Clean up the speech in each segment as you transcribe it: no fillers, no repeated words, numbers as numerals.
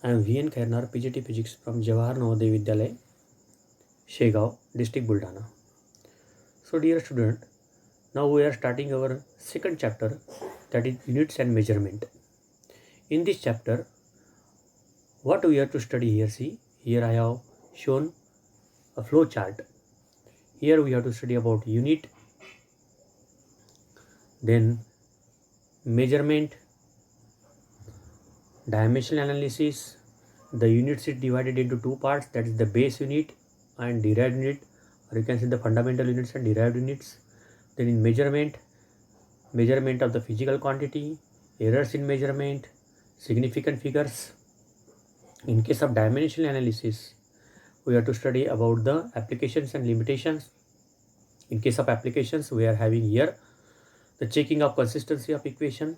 I am VN Khairnar, PGT Physics from Jawahar Navodaya Vidyalay, Shegaon, District Buldana. So dear student, now we are starting our second chapter, that is units and measurement. In this chapter, what we have to study here, see, here I have shown a flow chart. Here we have to study about unit, then measurement, dimensional analysis. The units is divided into two parts, that is the base unit and derived unit, or you can say the fundamental units and derived units. Then in measurement of the physical quantity, errors in measurement, significant figures. In case of dimensional analysis, we have to study about the applications and limitations. In case of applications, we are having here the checking of consistency of equation,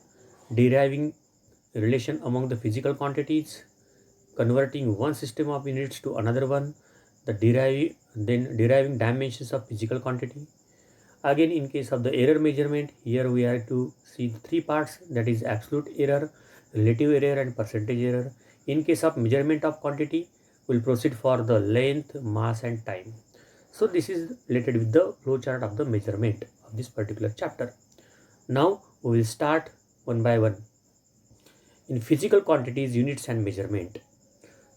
deriving relation among the physical quantities, converting one system of units to another one, deriving dimensions of physical quantity. Again, in case of the error measurement, here we have to see the three parts, that is absolute error, relative error and percentage error. In case of measurement of quantity, we will proceed for the length, mass and time. So this is related with the flow chart of the measurement of this particular chapter. Now we will start one by one. In physical quantities, units and measurement.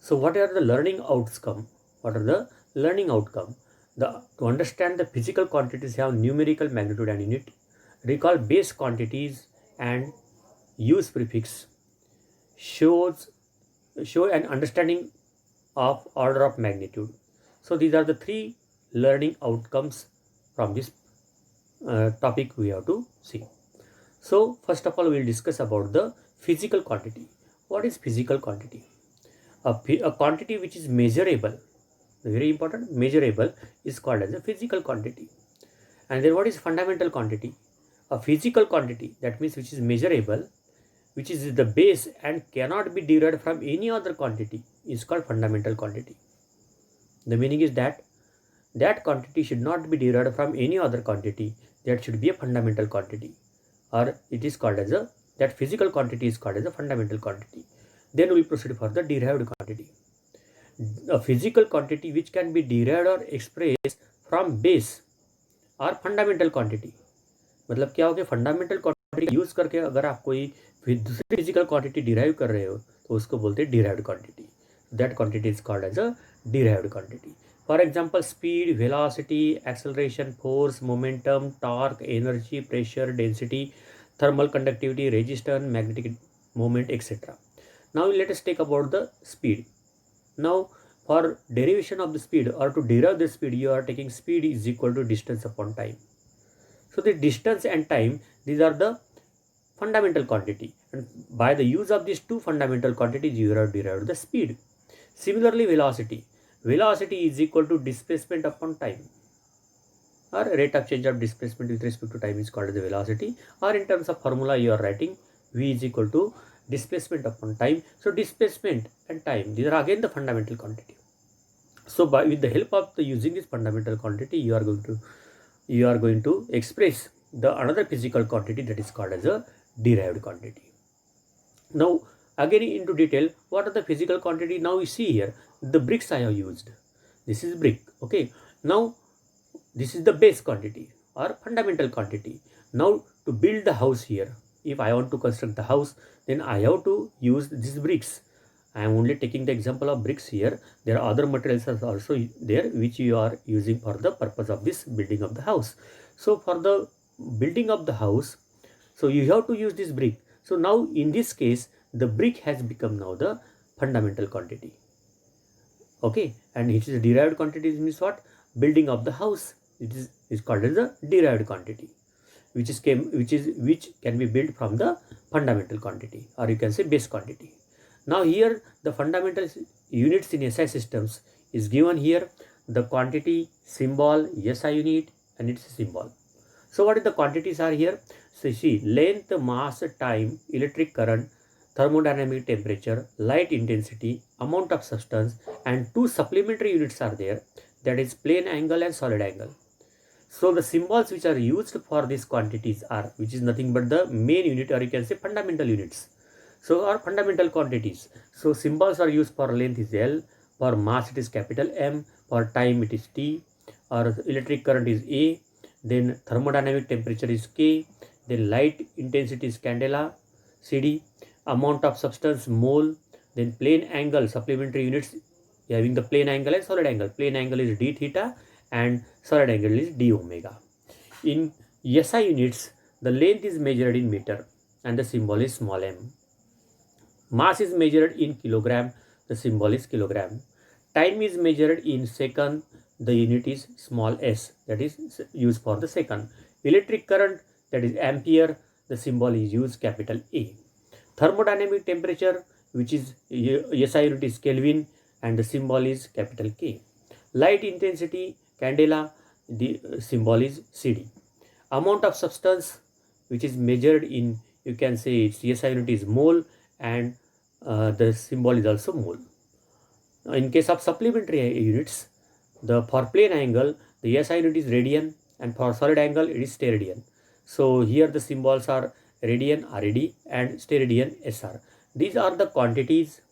So what are the learning outcome? What are the learning outcome? To understand the physical quantities have numerical magnitude and unit. Recall base quantities and use prefix. Show an understanding of order of magnitude. So these are the three learning outcomes from this topic we have to see. So first of all, we will discuss about the physical quantity. What is physical quantity? A quantity which is measurable, very important, measurable, is called as a physical quantity. And then what is fundamental quantity? A physical quantity, that means which is measurable, which is the base and cannot be derived from any other quantity, is called fundamental quantity. The meaning is that quantity should not be derived from any other quantity. That should be a fundamental quantity, or it is called as that physical quantity is called as a fundamental quantity. Then we proceed for the derived quantity. A physical quantity which can be derived or expressed from base और fundamental quantity. मतलब क्या हो गया, fundamental quantity use करके अगर आप कोई दूसरी फिजिकल क्वांटिटी डिराइव कर रहे हो तो उसको बोलते हैं derived quantity. That quantity is called as a derived quantity. For example speed, velocity, acceleration, force, momentum, torque, energy, pressure, density, thermal conductivity, resistance, magnetic moment, etc. Now let us take about the speed. Now for derivation of the speed, or to derive the speed, you are taking speed is equal to distance upon time. So the distance and time, these are the fundamental quantity, and by the use of these two fundamental quantities you have derived the speed. Similarly, velocity is equal to displacement upon time, or rate of change of displacement with respect to time is called as the velocity, or in terms of formula you are writing v is equal to displacement upon time. So displacement and time, these are again the fundamental quantity. So with the help of using this fundamental quantity, you are going to express the another physical quantity, that is called as a derived quantity. Now again into detail, what are the physical quantity? Now we see here the bricks I have used. This is brick. Okay, now this is the base quantity or fundamental quantity. Now to build the house here, if I want to construct the house, then I have to use these bricks. I am only taking the example of bricks here. There are other materials also there which you are using for the purpose of this building of the house. So for the building of the house, so you have to use this brick. So now in this case, the brick has become now the fundamental quantity. Okay, and it is a derived quantity, means what? Building of the house. It is called as a derived quantity, which can be built from the fundamental quantity, or you can say base quantity. Now here the fundamental units in SI systems is given here. The quantity symbol SI unit and its symbol. So what is the quantities are here? So see, length, mass, time, electric current, thermodynamic temperature, light intensity, amount of substance, and two supplementary units are there, that is plane angle and solid angle. So the symbols which are used for these quantities are, which is nothing but the main unit, or you can say fundamental units. So our fundamental quantities. So symbols are used for length is L, for mass it is capital M, for time it is T, or electric current is A, then thermodynamic temperature is K, then light intensity is candela, CD, amount of substance mole, then plane angle supplementary units having the plane angle and solid angle. Plane angle is d theta and solid angle is d omega. In SI units, the length is measured in meter and the symbol is small m. Mass is measured in kilogram, the symbol is kilogram. Time is measured in second, the unit is small s, that is used for the second. Electric current, that is ampere, the symbol is used capital A. Thermodynamic temperature, which is SI unit is Kelvin and the symbol is capital K. Light intensity, candela, the symbol is CD. Amount of substance, which is measured in, you can say its SI unit is mole and the symbol is also mole. In case of supplementary units, for plane angle, the SI unit is radian and for solid angle it is steradian. So here the symbols are radian RAD and steradian SR. These are the quantities,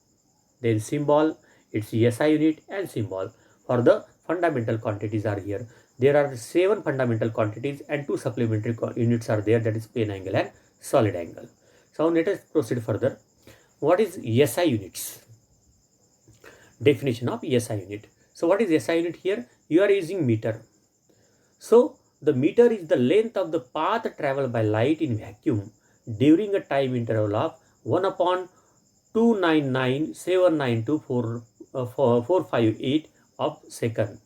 then symbol, its SI unit and symbol. For the fundamental quantities are here. There are 7 fundamental quantities and 2 supplementary units are there, that is plane angle and solid angle. So let us proceed further. What is SI units? Definition of SI unit. So what is SI unit here? You are using meter. So the meter is the length of the path traveled by light in vacuum during a time interval of 1 upon 299,792,458 of second.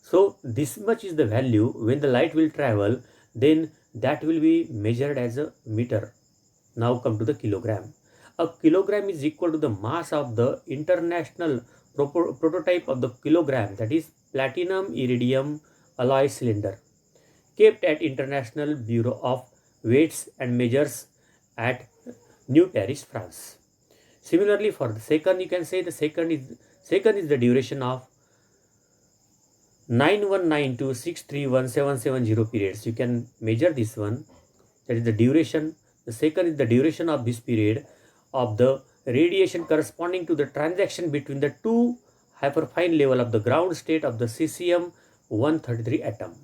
So this much is the value when the light will travel, then that will be measured as a meter. Now come to the kilogram. A kilogram is equal to the mass of the international prototype of the kilogram, that is platinum iridium alloy cylinder, kept at International Bureau of Weights and Measures at New Paris, France. Similarly, for the second, you can say the second is the duration of 9192,631,770 periods. You can measure this one. That is the duration. The second is the duration of this period of the radiation corresponding to the transaction between the two hyperfine level of the ground state of the cesium-133 atom.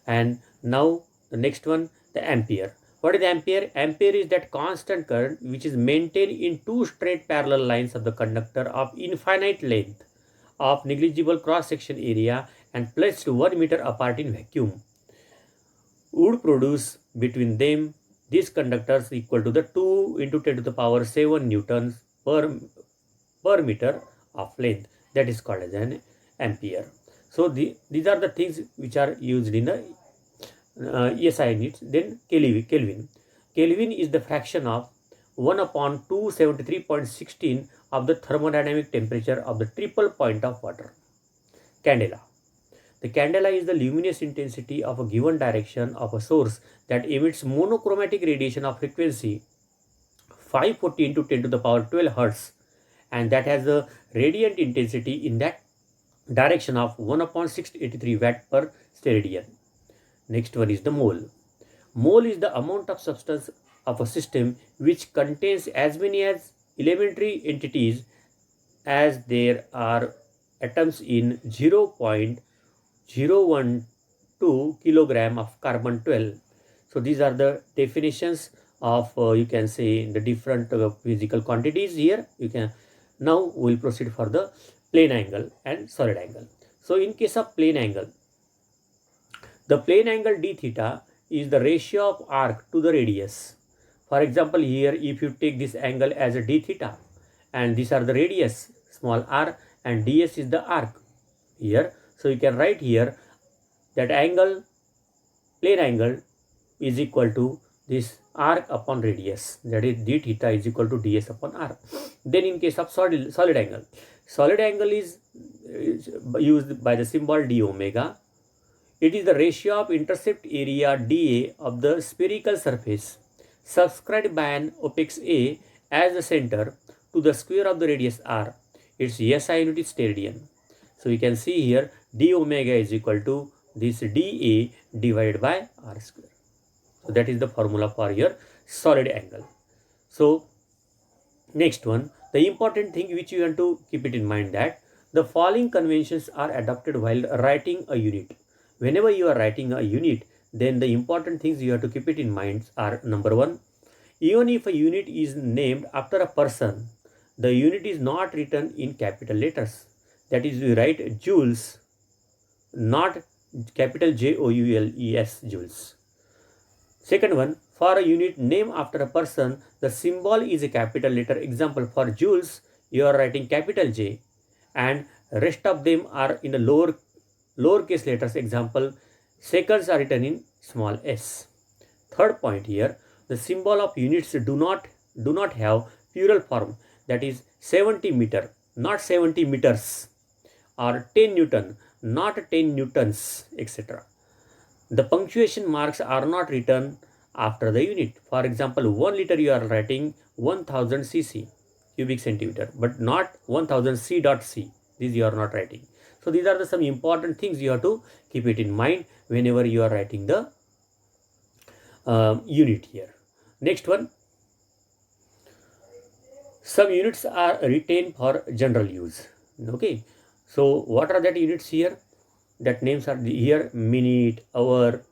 And now the next one, the ampere. What is ampere? Ampere is that constant current which is maintained in two straight parallel lines of the conductor of infinite length of negligible cross-section area and placed 1 meter apart in vacuum would produce between them these conductors equal to the 2 into 10 to the power 7 newtons per meter of length. That is called as an ampere. So these are the things which are used in the SI units. Then Kelvin. Kelvin is the fraction of 1 upon 273.16 of the thermodynamic temperature of the triple point of water. Candela. The candela is the luminous intensity of a given direction of a source that emits monochromatic radiation of frequency 540 into 10 to the power 12 hertz, and that has a radiant intensity in that direction of 1 upon 683 watt per steradian. Next one is the mole. Mole is the amount of substance of a system which contains as many as elementary entities as there are atoms in 0.012 kilogram of carbon 12. So these are the definitions of you can say the different physical quantities here. You can now we'll proceed for the plane angle and solid angle. So in case of plane angle, the plane angle d theta is the ratio of arc to the radius. For example, here if you take this angle as a d theta and these are the radius small r and ds is the arc here. So you can write here that angle, plane angle is equal to this arc upon radius, that is d theta is equal to ds upon r. Then in case of solid angle is used by the symbol d omega. It is the ratio of intercept area dA of the spherical surface subscribed by an apex A as the center to the square of the radius r. Its SI unit is steradian. So you can see here d omega is equal to this dA divided by r square. So that is the formula for your solid angle. So Next one, the important thing which you want to keep it in mind that the following conventions are adopted while writing a unit. Whenever you are writing a unit, then the important things you have to keep it in mind are: number one, even if a unit is named after a person, the unit is not written in capital letters. That is, we write joules, not capital JOULES, joules. Second one, for a unit named after a person, the symbol is a capital letter. Example, for joules, you are writing capital J, and rest of them are in the lowercase letters. Example, seconds are written in small s. Third point here, the symbol of units do not have plural form, that is 70 meter, not 70 meters, or 10 Newton, not 10 newtons, etc. The punctuation marks are not written after the unit. For example, 1 liter you are writing 1000 cc, cubic centimeter, but not 1000 c.c. These you are not writing. So these are the some important things you have to keep it in mind whenever you are writing the unit here. Next one, some units are retained for general use. Okay, so what are that units here? That names are here: minute, hour,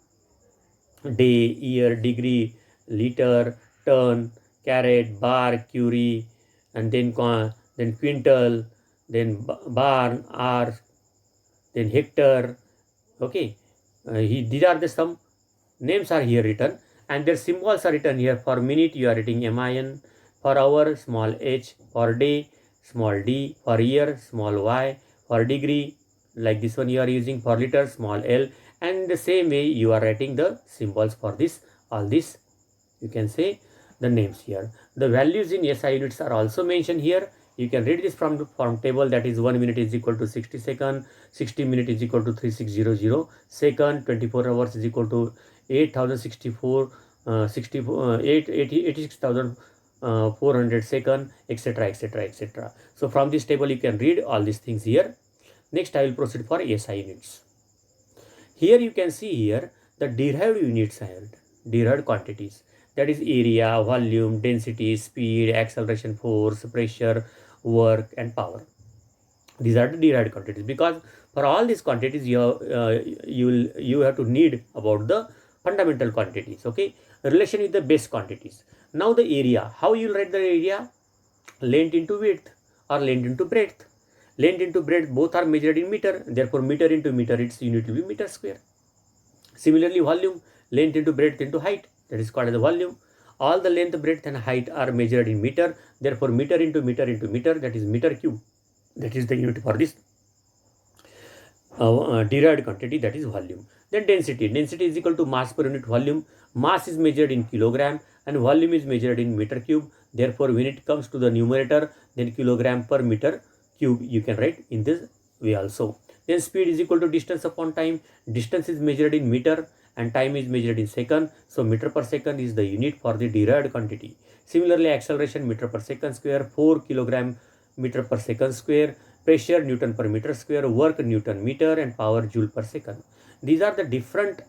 day, year, degree, liter, ton, carat, bar, curie, and then quintal, then barn, hour, then hectare. Okay, these are the some names are here written, and their symbols are written here. For minute you are writing MIN, for hour small h, for day small d, for year small y, for degree like this one you are using, for liter small l, and the same way you are writing the symbols for this, all this you can say the names here. The values in SI units are also mentioned here. You can read this from the form table, that is 1 minute is equal to 60 second, 60 minute is equal to 3600 second, 24 hours is equal to 8064 86,400 second, etc, etc, etc. So from this table you can read all these things here. Next I will proceed for SI units. Here you can see here the derived units are derived quantities, that is area, volume, density, speed, acceleration, force, pressure, work, and power. These are the derived quantities, because for all these quantities you have to need about the fundamental quantities. Okay, relation with the base quantities. Now the area, how you will write the area? Length into width or length into breadth. Length into breadth both are measured in meter, therefore meter into meter, its unit will be meter square. Similarly, volume, length into breadth into height, that is called as the volume. All the length, breadth, and height are measured in meter, therefore meter into meter into meter, that is meter cube. That is the unit for this derived quantity, that is volume. Then density. Density is equal to mass per unit volume. Mass is measured in kilogram and volume is measured in meter cube. Therefore, when it comes to the numerator, then kilogram per meter cube you can write in this way also. Then speed is equal to distance upon time. Distance is measured in meter and time is measured in second. So meter per second is the unit for the derived quantity. Similarly, acceleration meter per second square, 4 kilogram meter per second square, pressure Newton per meter square, work Newton meter, and power joule per second. These are the different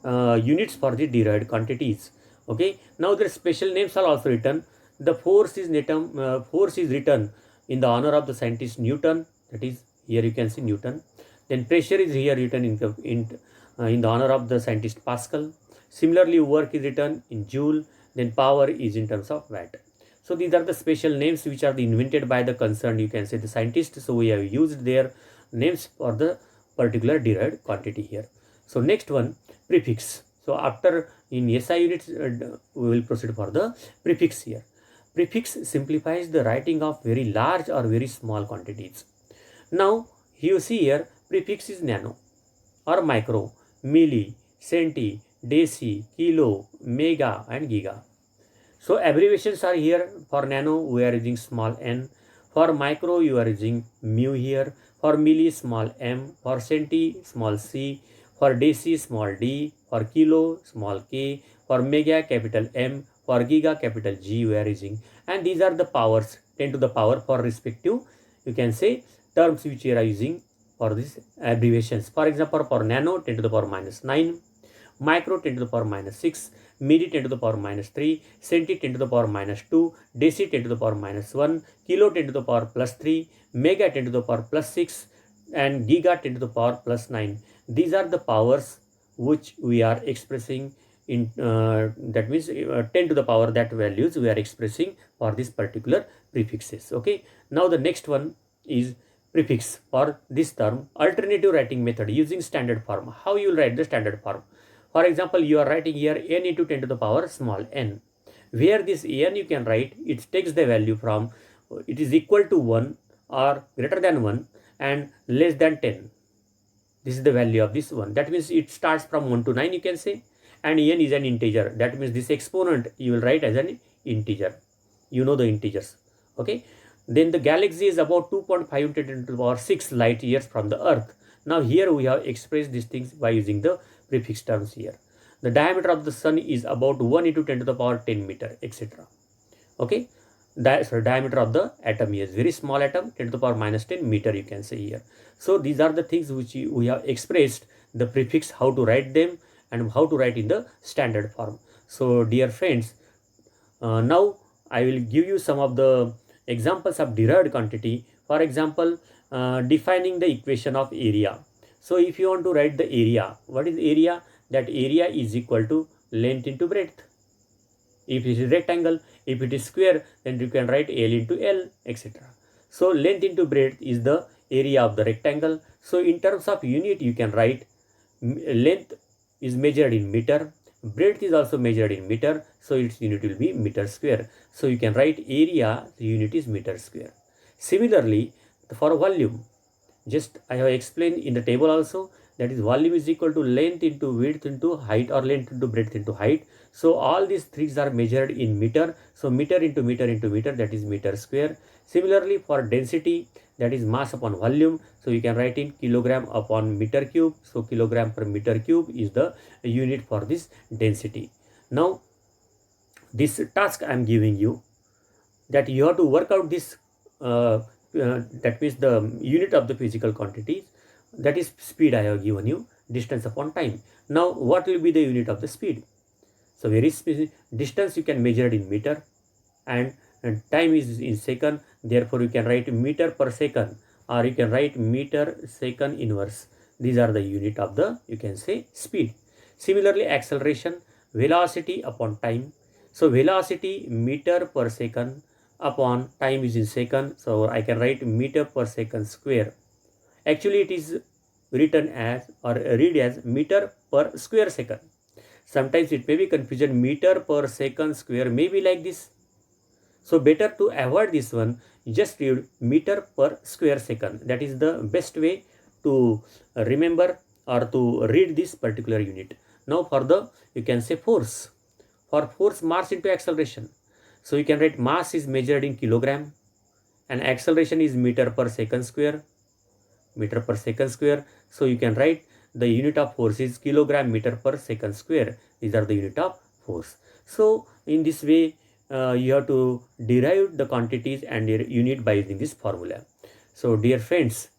units for the derived quantities. Okay, now their special names are also written. The force is written in the honor of the scientist Newton, that is here you can see Newton. Then pressure is here written in the honor of the scientist Pascal. Similarly, work is written in joule. Then power is in terms of watt. So these are the special names which are invented by the concerned, you can say, the scientist. So we have used their names for the particular derived quantity here. So next one, prefix. So after in SI units, we will proceed for the prefix here. Prefix simplifies the writing of very large or very small quantities. Now you see here prefix is nano or micro, milli, centi, deci, kilo, mega, and giga. So abbreviations are here. For nano we are using small n, for micro you are using mu here, for milli small m, for centi small c, for deci small d, for kilo small k, for mega capital M, for giga capital G we are using, and these are the powers 10 to the power for respective, you can say, terms which we are using for these abbreviations. For example, for nano 10 to the power minus 9, micro 10 to the power minus 6, milli 10 to the power minus 3, centi 10 to the power minus 2, deci 10 to the power minus 1, kilo 10 to the power plus 3, mega 10 to the power plus 6, and giga 10 to the power plus 9. These are the powers which we are expressing in that means 10 to the power, that values we are expressing for this particular prefixes. Okay, now the next one is prefix for this term. Alternative writing method using standard form. How you will write the standard form? For example, you are writing here n into 10 to the power small n, where this n you can write, it takes the value from it is equal to 1 or greater than 1 and less than 10. This is the value of this one. That means it starts from 1 to 9, you can say, and n is an integer. That means this exponent you will write as an integer. You know the integers. Okay. Then the galaxy is about 2.5 into 10 to the power 6 light years from the Earth. Now here we have expressed these things by using the prefix terms here. The diameter of the sun is about 1 into 10 to the power 10 meter, etc. Okay. Diameter of the atom is very small atom, 10 to the power minus 10 meter, you can say here. So these are the things which we have expressed the prefix, how to write them and how to write in the standard form. So dear friends, now I will give you some of the examples of derived quantity. For example, defining the equation of area. So if you want to write the area, what is area? That area is equal to length into breadth. If it is rectangle, if it is square, then you can write L into L, etc. So length into breadth is the area of the rectangle. So in terms of unit, you can write length is measured in meter, breadth is also measured in meter, so its unit will be meter square. So you can write area, the unit is meter square. Similarly, for volume, just I have explained in the table also, that is volume is equal to length into width into height, or length into breadth into height. So all these things are measured in meter. So meter into meter into meter, that is meter square. Similarly, for density, that is mass upon volume. So you can write in kilogram upon meter cube. So kilogram per meter cube is the unit for this density. Now, this task I am giving you, that you have to work out this, that means the unit of the physical quantities, that is speed I have given you, distance upon time. Now, what will be the unit of the speed? So very specific. Distance you can measure it in meter, and time is in second. Therefore, you can write meter per second, or you can write meter second inverse. These are the unit of the, you can say, speed. Similarly, acceleration, velocity upon time. So velocity meter per second upon time is in second. So I can write meter per second square. Actually, it is written as or read as meter per square second. Sometimes it may be confusion, meter per second square may be like this. So better to avoid this one, just read meter per square second. That is the best way to remember or to read this particular unit. Now for the, you can say force. For force, mass into acceleration. So you can write mass is measured in kilogram and acceleration is meter per second square. Meter per second square. So you can write the unit of force is kilogram meter per second square. These are the unit of force. So in this way, you have to derive the quantities and their unit by using this formula. So dear friends,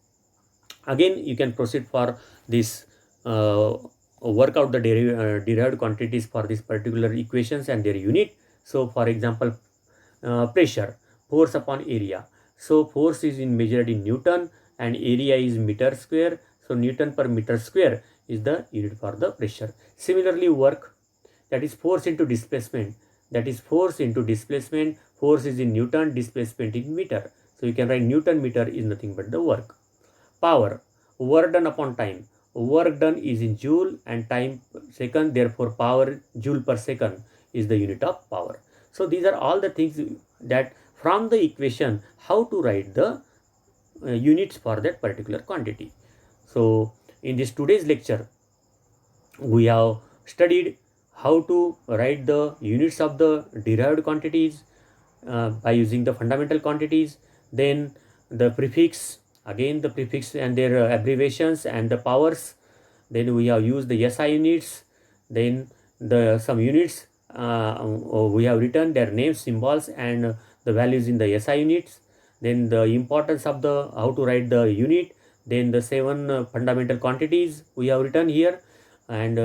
again you can proceed for this, work out the derived quantities for this particular equations and their unit. So for example, pressure, force upon area. So force is measured in Newton and area is meter square. So Newton per meter square is the unit for the pressure. Similarly, work, that is force into displacement. That is force into displacement. Force is in Newton, displacement in meter. So you can write Newton meter is nothing but the work. Power, work done upon time. Work done is in joule and time second. Therefore, power, joule per second is the unit of power. So these are all the things that from the equation, how to write the units for that particular quantity. So in this today's lecture, we have studied how to write the units of the derived quantities by using the fundamental quantities, then the prefix, again the prefix and their abbreviations and the powers. Then we have used the SI units, then the some units we have written their names, symbols and the values in the SI units. Then the importance of the, how to write the unit. Then the 7 fundamental quantities we have written here and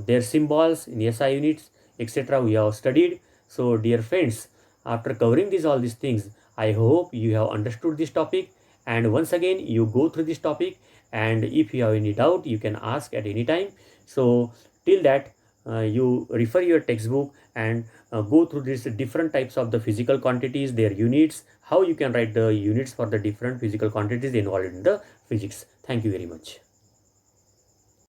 their symbols in SI units. etc. we have studied. So dear friends, after covering all these things, I hope you have understood this topic, and once again you go through this topic, and if you have any doubt you can ask at any time. So till that, you refer your textbook and go through these different types of the physical quantities, their units, how you can write the units for the different physical quantities involved in the physics. Thank you very much.